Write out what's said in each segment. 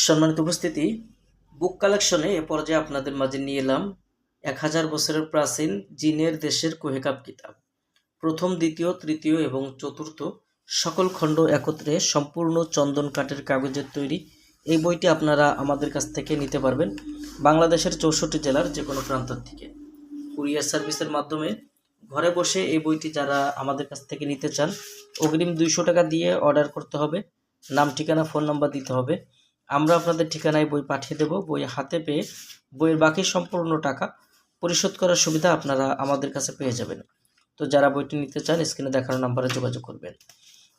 সম্মানিত উপস্থিতি, বুক কালেকশনে এ পর্যায়ে আপনাদের মাঝে নিয়ে এলাম 1000 বছরের প্রাচীন জিনের দেশের কোহেকাব কিতাব। প্রথম, দ্বিতীয়, তৃতীয় এবং চতুর্থ সকল খণ্ড একত্রে সম্পূর্ণ চন্দন কাঠের কাগজের তৈরি এই বইটি আপনারা আমাদের কাছ থেকে নিতে পারবেন বাংলাদেশের 64 জেলার যে কোনো প্রান্ত থেকে। কুরিয়ার সার্ভিসের মাধ্যমে ঘরে বসে এই বইটি যারা আমাদের কাছ থেকে নিতে চান, অগ্রিম 200 টাকা দিয়ে অর্ডার করতে হবে। নাম, ঠিকানা, ফোন নাম্বার দিতে হবে। আমরা আপনাদের ঠিকানায় বই পাঠিয়ে দেব। বই হাতে পেয়ে বইয়ের বাকি সম্পূর্ণ টাকা পরিশোধ করার সুবিধা আপনারা আমাদের কাছে পেয়ে যাবেন। তো যারা বইটি নিতে চান, স্ক্রিনে দেখানো নাম্বারে যোগাযোগ করবেন।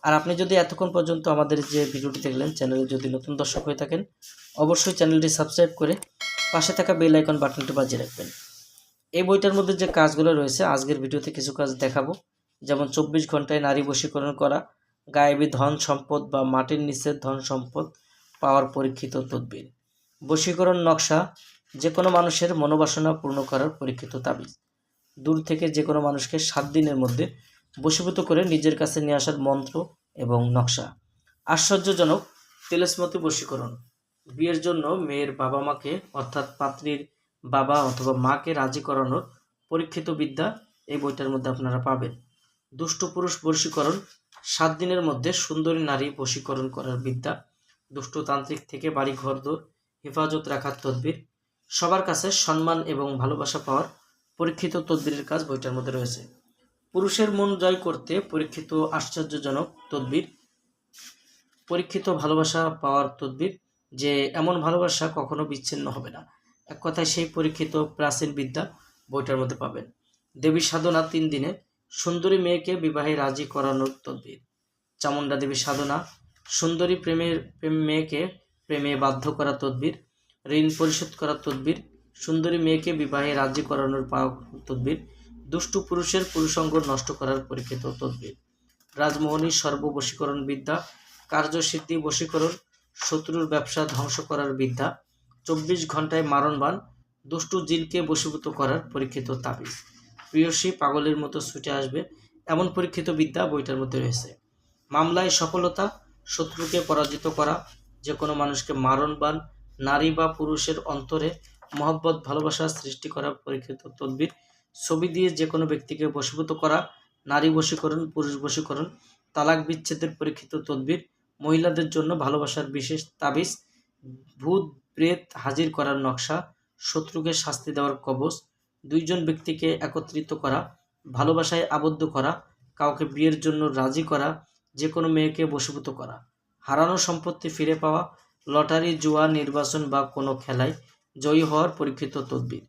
আর আপনি যদি এতক্ষণ পর্যন্ত আমাদের যে ভিডিওটি দেখলেন, চ্যানেলে যদি নতুন দর্শক হয়ে থাকেন, অবশ্যই চ্যানেলটি সাবস্ক্রাইব করে পাশে থাকা বেল আইকন বাটনটি বাজিয়ে রাখবেন। এই বইটার মধ্যে যে কাজগুলো রয়েছে, আজকের ভিডিওতে কিছু কাজ দেখাবো। যেমন 24 ঘন্টায় নারী বশীকরণ করা, গায়েবী ধন সম্পদ বা মাটির নিচের ধন সম্পদ পাওয়ার পরীক্ষিত তদবির, বশীকরণ নকশা, যে কোনো মানুষের মনোবাসনা পূর্ণ করার পরীক্ষিত তাবিজ, দূর থেকে যে কোনো মানুষকে 7 দিনের মধ্যে বশীভূত করে নিজের কাছে নিয়ে আসার মন্ত্র এবং নকশা, আশ্চর্যজনক তিলস্মৃতি বশীকরণ, বিয়ের জন্য মেয়ের বাবা মাকে অর্থাৎ পাত্রীর বাবা অথবা মাকে রাজি করানোর পরীক্ষিত বিদ্যা এই বইটার মধ্যে আপনারা পাবেন। দুষ্ট পুরুষ বশীকরণ, 7 দিনের মধ্যে সুন্দরী নারী বশীকরণ করার বিদ্যা, দুষ্টতান্ত্রিক থেকে বাড়ি ঘরদোর হেফাজত রাখার তদবির, সবার কাছে সম্মান এবং ভালোবাসা পাওয়ার পরীক্ষিত তদবিরের কাজ বইটার মধ্যে রয়েছে। পুরুষের মন জয় করতে পরীক্ষিত আশ্চর্যজনক তদবির, পরীক্ষিত ভালোবাসা পাওয়ার তদবির, যে এমন ভালোবাসা কখনো বিচ্ছিন্ন হবে না। এক কথায় সেই পরীক্ষিত প্রাচীন বিদ্যা বইটার মধ্যে পাবেন। দেবী সাধনা, 3 দিনে সুন্দরী মেয়েকে বিবাহে রাজি করানোর তদবির, চামুণ্ডা দেবী সাধনা, সুন্দরী প্রেম মেয়েকে প্রেমে বাধ্য করা তদবির, ঋণ পরিশোধ করার তদবির, সুন্দরী মেয়েকে বিবাহে রাজি করানোর তদবির, দুষ্টু পুরুষের পুরুষাঙ্গ নষ্ট করার পরীক্ষিত তদবির, রাজমোহনী সর্ববশীকরণ বিদ্যা, কার্যসিদ্ধি বশীকরণ, শত্রুর ব্যবসা ধ্বংস করার বিদ্যা, 24 ঘন্টায় মারণবান, দুষ্টু জিনকে বশীভূত করার পরীক্ষিত তাবিজ, প্রিয়সী পাগলের মতো ছুটে আসবে এমন পরীক্ষিত বিদ্যা বইটার মধ্যে রয়েছে। মামলায় সফলতা, শত্রুকে পরাজিত করা, যে কোনো মানুষকে মারণবান, নারী বা পুরুষের অন্তরে মহব্বত ভালোবাসা সৃষ্টি করা পরীক্ষিত তদবির, ছবি দিয়ে যে কোনো ব্যক্তিকে বশীভূত করা, নারী বশীকরণ, পুরুষ বশীকরণ, তালাক বিচ্ছেদের পরীক্ষিত তদবির, মহিলাদের জন্য ভালোবাসার বিশেষ তাবিজ, ভূত প্রেত হাজির করার নকশা, শত্রুকে শাস্তি দেওয়ার কবচ, 2 জন ব্যক্তিকে একত্রিত করা, ভালোবাসায় আবদ্ধ করা, কাউকে বিয়ের জন্য রাজি করা, যে কোনো মেয়েকে বশীভূত করা, হারানো সম্পত্তি ফিরে পাওয়া, লটারি, জুয়া, নির্বাচন বা কোনো খেলায় জয়ী হওয়ার পরীক্ষিত তদবির,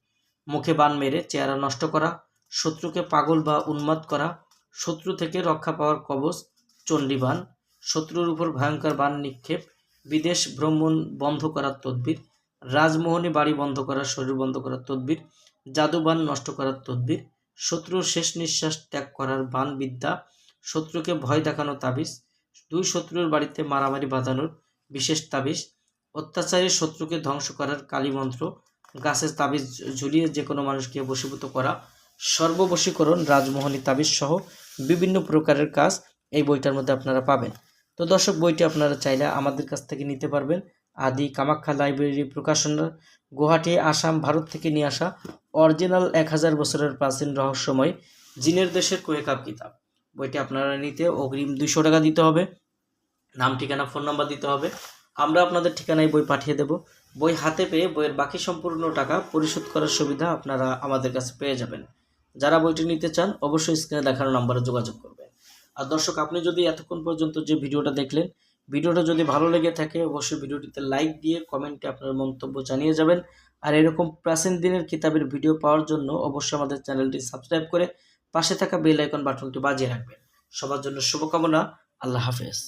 মুখে বান মেরে চেহারা নষ্ট করা, শত্রুকে পাগল বা উন্মাদ করা, শত্রু থেকে রক্ষা পাওয়ার কবচ, চণ্ডীবান, শত্রুর উপর ভয়ঙ্কর বান নিক্ষেপ, বিদেশ ভ্রমণ বন্ধ করার তদবির, রাজমোহনী বাড়ি বন্ধ করার, শরীর বন্ধ করার তদবির, জাদুবান নষ্ট করার তদবির, শত্রুর শেষ নিঃশ্বাস ত্যাগ করার বান বিদ্যা, শত্রুকে ভয় দেখানো তাবিজ, 2 শত্রুর বাড়িতে মারামারি বাঁধানোর বিশেষ তাবিজ, অত্যাচারী শত্রুকে ধ্বংস করার কালী মন্ত্র, গাছের তাবিজ ঝুলিয়ে যে কোনো মানুষকে বশীভূত করা, সর্ববশীকরণ, রাজমোহনী তাবিজ সহ বিভিন্ন প্রকারের কাজ এই বইটার মধ্যে আপনারা পাবেন। তো দর্শক, বইটি আপনারা চাইলে আমাদের কাছ থেকে নিতে পারবেন। আদি কামাখ্যা লাইব্রেরি প্রকাশনার, গুয়াহাটি, আসাম, ভারত থেকে নিয়ে আসা অরিজিনাল 1000 বছরের প্রাচীন রহস্যময় জিনের দেশের কোহেকাব কিতাব। বইটি আপনারা নিতে অগ্রিম 200 টাকা দিতে হবে। নাম, ঠিকানা, ফোন নাম্বার দিতে হবে। আমরা আপনাদের ঠিকানায় বই পাঠিয়ে দেব। বই হাতে পেয়ে বইয়ের বাকি সম্পূর্ণ টাকা পরিশোধ করার সুবিধা আপনারা আমাদের কাছে পেয়ে যাবেন। যারা বইটি নিতে চান, অবশ্যই স্ক্রিনে দেখানো নাম্বারে যোগাযোগ করবেন। আর দর্শক, আপনি যদি এতক্ষণ পর্যন্ত যে ভিডিওটা দেখলেন, ভিডিওটা যদি ভালো লেগে থাকে, অবশ্যই ভিডিওটিতে লাইক দিয়ে কমেন্টে আপনার মন্তব্য জানিয়ে যাবেন। আর এরকম প্রাচীন দিনের কিতাবের ভিডিও পাওয়ার জন্য অবশ্যই আমাদের চ্যানেলটি সাবস্ক্রাইব করে পাশে থাকা বেল আইকন বাটনটি বাজিয়ে রাখবেন। সবার জন্য শুভকামনা। আল্লাহ হাফেজ।